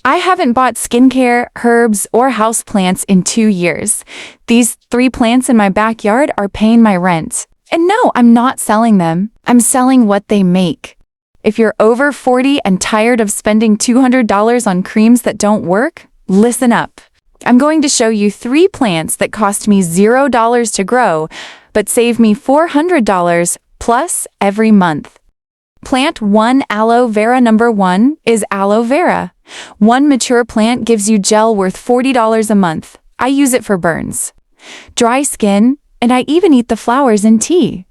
I haven't bought skincare, herbs, or houseplants in 2 years. These 3 plants in my backyard are paying my rent. And no, I'm not selling them. I'm selling what they make. If you're over 40 and tired of spending $200 on creams that don't work, listen up. I'm going to show you 3 plants that cost me $0 to grow, but save me $400 plus every month. Plant 1 aloe vera. Number 1 is aloe vera. One mature plant gives you gel worth $40 a month. I use it for burns, dry skin, and I even eat the flowers in tea.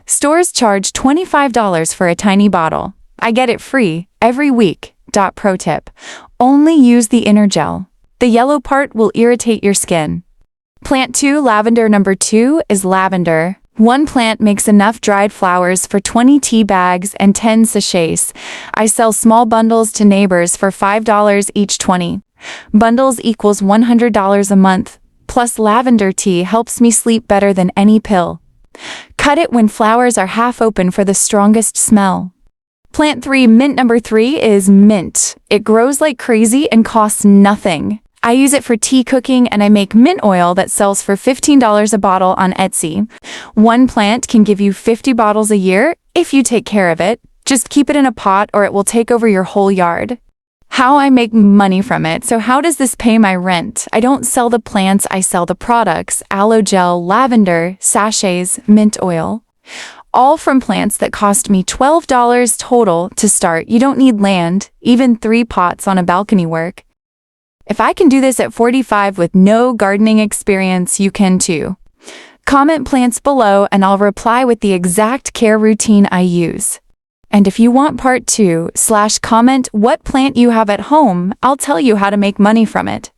Stores charge $25 for a tiny bottle. I get it free every week. Pro tip: only use the inner gel. The yellow part will irritate your skin. Plant 2 lavender. Number 2 is lavender. One plant makes enough dried flowers for 20 tea bags and 10 sachets. I sell small bundles to neighbors for $5 each. 20 bundles equals $100 a month. Plus lavender tea helps me sleep better than any pill. Cut it when flowers are half open for the strongest smell. Plant 3 mint. Number 3 is mint. It grows like crazy and costs nothing. I use it for tea cooking, and I make mint oil that sells for $15 a bottle on Etsy. One plant can give you 50 bottles a year if you take care of it. Just keep it in a pot or it will take over your whole yard. How I make money from it. So how does this pay my rent? I don't sell the plants, I sell the products: aloe gel, lavender, sachets, mint oil. All from plants that cost me $12 total to start. You don't need land, even 3 pots on a balcony work. If I can do this at 45 with no gardening experience, you can too. Comment plants below and I'll reply with the exact care routine I use. And if you want part 2, comment what plant you have at home, I'll tell you how to make money from it.